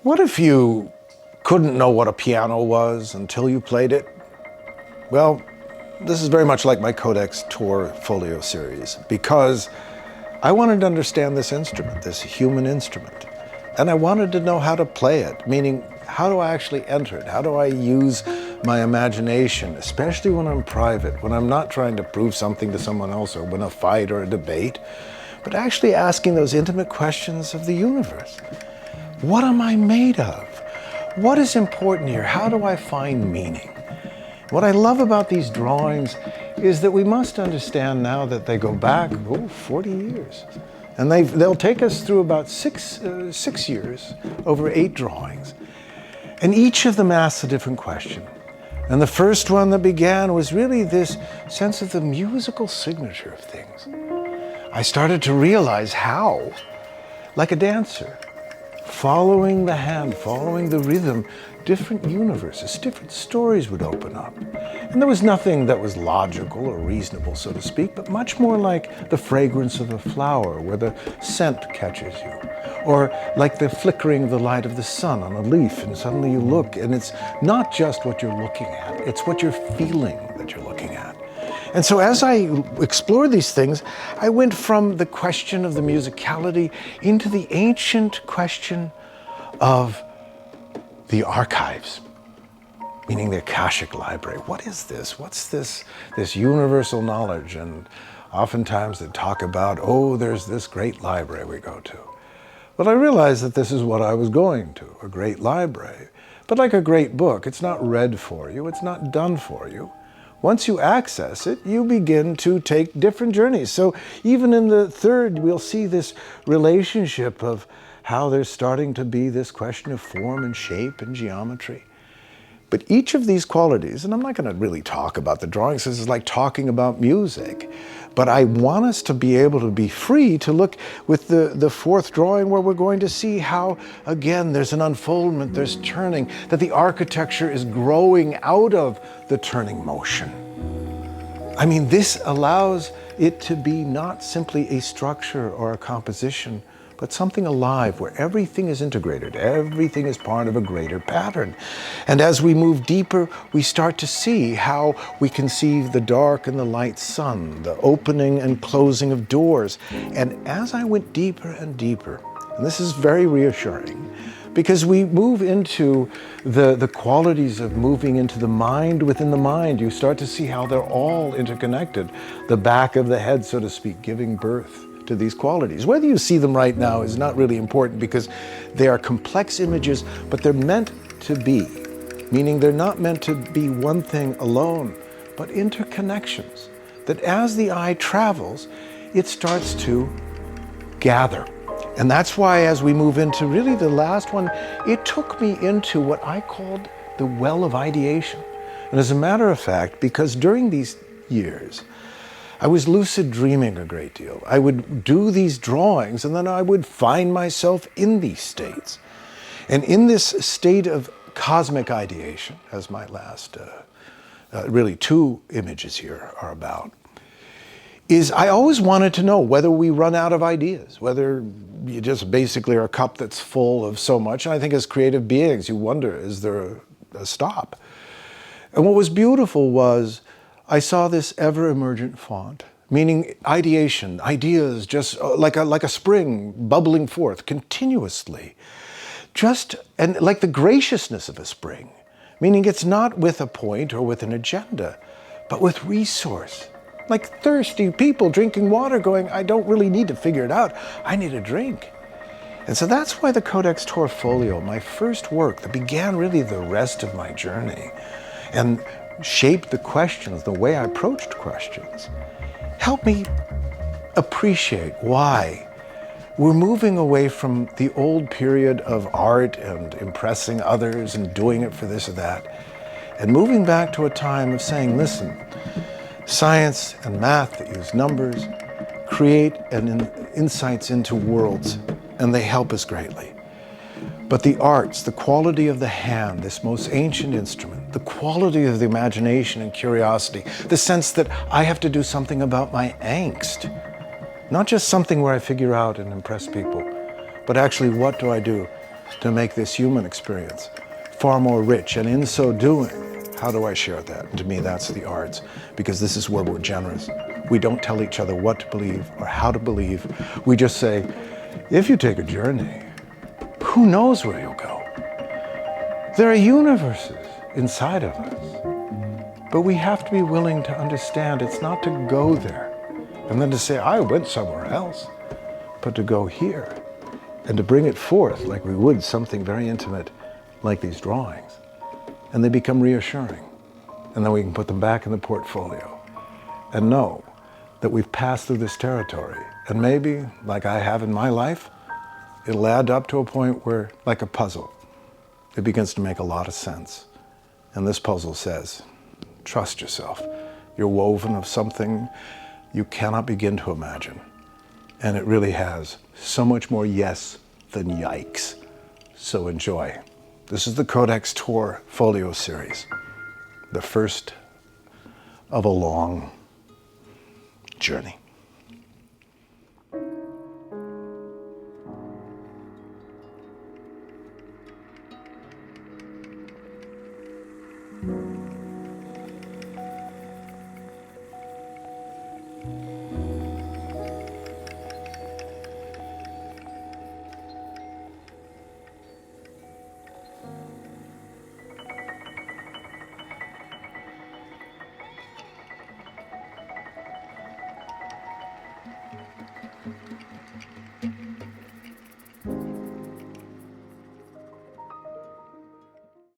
What if you couldn't know what a piano was until you played it? Well, this is very much like my Codex Tor Folio series, because I wanted to understand this instrument, this human instrument, and I wanted to know how to play it, meaning how do I actually enter it? How do I use my imagination, especially when I'm private, when I'm not trying to prove something to someone else or win a fight or a debate, but actually asking those intimate questions of the universe. What am I made of? What is important here? How do I find meaning? What I love about these drawings is that we must understand now that they go back 40 years. And they'll take us through about six years over 8 drawings. And each of them asks a different question. And the first one that began was really this sense of the musical signature of things. I started to realize how, like a dancer, following the hand, following the rhythm, different universes, different stories would open up. And there was nothing that was logical or reasonable, so to speak, but much more like the fragrance of a flower where the scent catches you. Or like the flickering of the light of the sun on a leaf, and suddenly you look, and it's not just what you're looking at, it's what you're feeling that you're looking at. And so as I explored these things, I went from the question of the musicality into the ancient question of the archives, meaning the Akashic Library. What is this? What's this universal knowledge? And oftentimes they talk about, there's this great library we go to. But I realized that this is what I was going to, a great library. But like a great book, it's not read for you, it's not done for you. Once you access it, you begin to take different journeys. So even in the third, we'll see this relationship of how there's starting to be this question of form and shape and geometry. But each of these qualities, and I'm not going to really talk about the drawings, this is like talking about music, but I want us to be able to be free to look with the fourth drawing where we're going to see how, again, there's an unfoldment, there's turning, that the architecture is growing out of the turning motion. I mean, this allows it to be not simply a structure or a composition, but something alive where everything is integrated, everything is part of a greater pattern. And as we move deeper, we start to see how we conceive the dark and the light sun, the opening and closing of doors. And as I went deeper and deeper, and this is very reassuring, because we move into the qualities of moving into the mind within the mind. You start to see how they're all interconnected. The back of the head, so to speak, giving birth to these qualities. Whether you see them right now is not really important because they are complex images, but they're meant to be, meaning they're not meant to be one thing alone, but interconnections, that as the eye travels, it starts to gather. And that's why as we move into really the last one, it took me into what I called the well of ideation. And as a matter of fact, because during these years, I was lucid dreaming a great deal. I would do these drawings and then I would find myself in these states. And in this state of cosmic ideation, as my last, really 2 images here are about, is I always wanted to know whether we run out of ideas, whether you just basically are a cup that's full of so much. And I think as creative beings, you wonder, is there a stop? And what was beautiful was I saw this ever-emergent font, meaning ideation, ideas just like a spring bubbling forth continuously. And like the graciousness of a spring, meaning it's not with a point or with an agenda, but with resource. Like thirsty people drinking water going, I don't really need to figure it out, I need a drink. And so that's why the Codex Tor Folio, my first work that began really the rest of my journey, and shaped the questions, the way I approached questions, helped me appreciate why we're moving away from the old period of art and impressing others and doing it for this or that, and moving back to a time of saying, listen, science and math that use numbers create insights into worlds, and they help us greatly. But the arts, the quality of the hand, this most ancient instrument, the quality of the imagination and curiosity, the sense that I have to do something about my angst, not just something where I figure out and impress people, but actually what do I do to make this human experience far more rich. And in so doing, how do I share that? And to me, that's the arts, because this is where we're generous. We don't tell each other what to believe or how to believe. We just say, if you take a journey, who knows where you'll go? There are universes inside of us. But we have to be willing to understand it's not to go there and then to say, I went somewhere else, but to go here and to bring it forth like we would something very intimate like these drawings. And they become reassuring. And then we can put them back in the portfolio and know that we've passed through this territory. And maybe, like I have in my life, it'll add up to a point where, like a puzzle, it begins to make a lot of sense. And this puzzle says, trust yourself. You're woven of something you cannot begin to imagine. And it really has so much more yes than yikes. So enjoy. This is the Codex Tor Folio series, the first of a long journey.